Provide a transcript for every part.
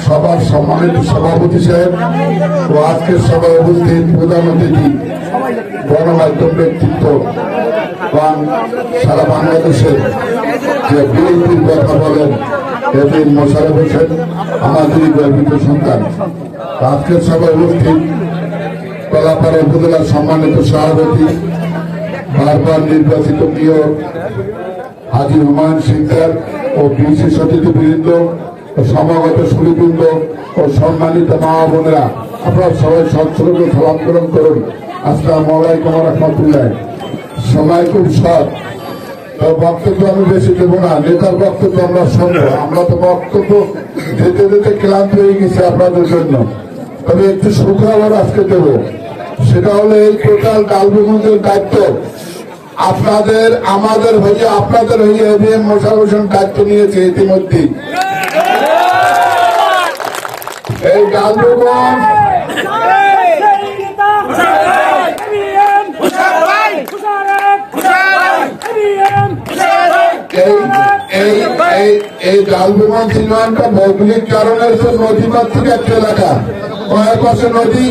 সবার সম্মানিত সভাপতি সাহেব ও আজকের সভায় উপস্থিত প্রধান অতিথি গণমাধ্যম ব্যক্তিত্ব সারা বাংলাদেশের যে বিএনপির কথা বলেন এদিন মোশাররফ হোসেন আমাদেরই গর্বিত সন্তান। আজকের সভায় উপস্থিত কলাপাড়া উপজেলার সম্মানিত সভাপতি বারবার নির্বাচিত মেয়র হাজী হুমায়ুন সিকদার ও বিশেষ অতিথিবৃন্দ ও সমাগত সুরবৃন্দ ও সম্মানিত মা বোনেরা, আপনারা সবাই সচ্ছলকে সালাম গ্রহণ করুন। আসসালামু আলাইকুম ওয়া রাহমাতুল্লাহ। সময় খুব শর্ট, বক্তব্য আমি বেশি দেবো না, নেতার বক্তব্য আমরা শুনবো। আমরা তো বক্তব্য যেতে যেতে ক্লান্ত হয়ে গেছি আপনাদের জন্য, তবে একটু সুখবর আজকে দেব। সেটা হলো এই টোটাল ডালবুগঞ্জের দায়িত্ব আপনাদের আমাদের হয়ে আপনাদের হয়ে এবিএম মোশাররফ হোসেন দায়িত্ব নিয়েছে ইতিমধ্যে। এই ডালবুগঞ্জ এই ডালবুগঞ্জ সিনেমাটা ভৌগোলিক কারণের নদীমাতৃক একটা এলাকা, কয়েক পাশে নদী,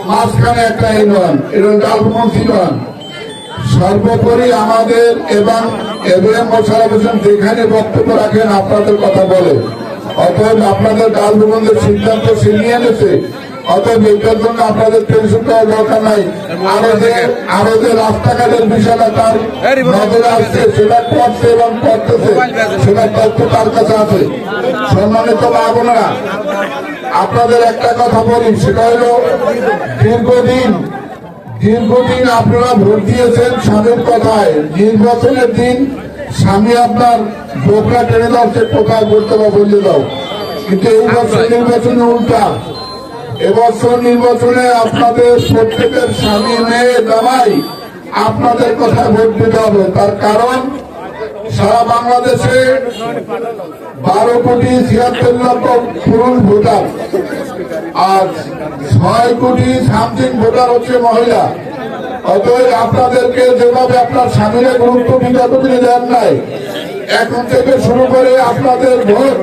মাঝখানে একটা ইউনিয়ন, এটা ডালবুগঞ্জ ইউনিয়ন। সর্বোপরি আমাদের এবং এবিএম মোশাররফ হোসেন যেখানে বক্তব্য রাখেন আপনাদের কথা বলে, অতএব আপনাদের ডালবুগঞ্জের সিদ্ধান্ত সে নিয়ে এনেছে। অতএব এটার জন্য আপনাদের টেনশন করার দরকার নাই। আরো যে রাস্তাঘাটের বিষয়টা তার নজরে আসছে, সেটা করছে এবং করতেছে, সেটা তথ্য তার কাছে আছে। সম্মানিত মা বোনেরা, আপনাদের একটা কথা বলি, সেটা হলো দীর্ঘদিন আপনারা ভোট দিয়েছেন স্বামীর কথায়। নির্বাচনের দিন স্বামী আপনার বোকরা টেনে দাও, সে কোথায় করতে বা বলে দাও, কিন্তু এই বছর নির্বাচনে উল্টা। এবছর নির্বাচনে আপনাদের প্রত্যেকের স্বামী মেয়ে জামাই আপনাদের কথায় ভোট দিতে হবে। তার কারণ সারা বাংলাদেশে 12,76,00,000 পুরুষ ভোটার আর 6,00,00,000 সামথিং ভোটার হচ্ছে মহিলা। অতএব আপনাদেরকে যেভাবে আপনার স্বামীরা গুরুত্ব বিগত দিনে দেন নাই, এখন থেকে শুরু করে আপনাদের ভোট,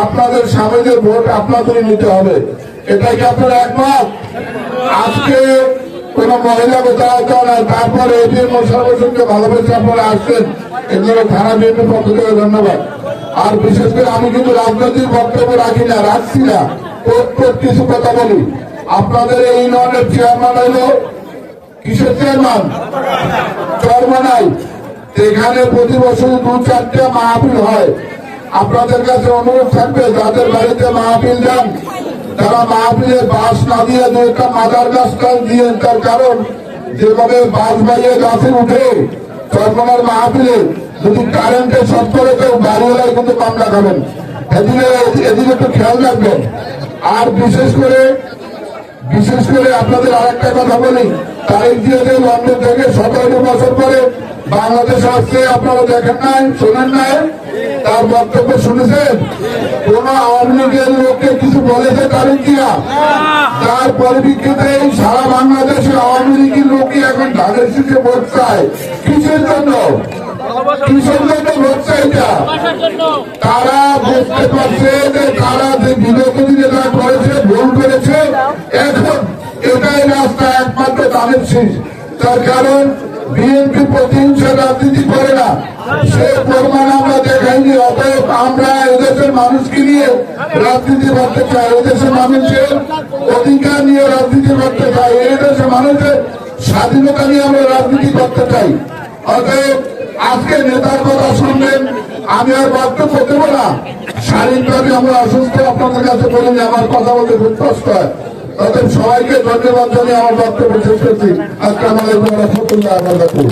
আপনাদের স্বামীদের ভোট আপনাদেরই নিতে হবে। এটাই কি আপনারা একমত? আজকে কোন মহিলা কোথাও নাই, তারপরে এবিএম মোশাররফ হোসেনকে ভালোবেসে আপনারা আসছেন, এগুলো থানা বিএনপির পক্ষ থেকে ধন্যবাদ। আর বিশেষ করে আমি কিন্তু রাজনৈতিক বক্তব্য রাখি না, রাখছি না, কিছু কথা বলি। আপনাদের এই ইউনিয়নের চেয়ারম্যান হইল কিসের চেয়ারম্যান? চরমানাই। এখানে প্রতি বছর 2-4টা মাহফিল হয়। আপনাদের কাছে অনুরোধ থাকবে, যাদের বাড়িতে মাহফিল যান, তারা মাহফিলে বাস না দিয়ে দু একটা মাদার গাছ দিয়ে, তার কারণ যেভাবে বাস বাইয়ে গাছে উঠে চরমানার মাহফিলে যদি কারেন্টের শর্ট করে কেউ বাড়িওয়ালায় কিন্তু মামলা খাবেন। এদিকে একটু খেয়াল রাখবেন। আর বিশেষ করে আপনাদের আরেকটা কথা বলি, তারিখ দিয়ে যে লন্ডন থেকে 17 বছর পরে বাংলাদেশ আসছে, আপনারা দেখেন নাই, শোনেন নাই, তার বক্তব্য শুনেছেন? কোন আওয়ামী লীগের লোককে কিছু বলেছে তারিখ দিয়া? তার পরিপ্রেক্ষিতে সারা বাংলাদেশে আওয়ামী লীগের লোকই এখন ধানের শীষে ভোট চায়। কিসের জন্য ভোট চাই? তারা বুঝতে পারছে যে তারা যে বিগত দিনে তারা করেছে, ভুল করেছে। এখন এটাই রাস্তা একমাত্র ধানের শীষ। তার কারণ বিএনপি প্রতিহিংসা রাজনীতি করে না, সে প্রমাণ আমরা দেখাইনি। অতএব আমরা এদেশের মানুষকে নিয়ে রাজনীতি করতে চাই, এদেশের মানুষের অধিকার নিয়ে রাজনীতি করতে চাই, এদেশের মানুষের স্বাধীনতা নিয়ে আমরা রাজনীতি করতে চাই। অতএব আজকে নেতার কথা শুনবেন, আমি আর বক্তব্য দেবো না। শারীরিকভাবে আমরা অসুস্থ, আপনাদের কাছে বলিনি, আমার কথা বলতে খুব কষ্ট হয়। অতএব সবাইকে ধন্যবাদ জানিয়ে আমার বক্তব্য শেষ করছি। আসসালামু আলাইকুম ওয়া রাহমাতুল্লাহি ওয়া বারাকাতুহু।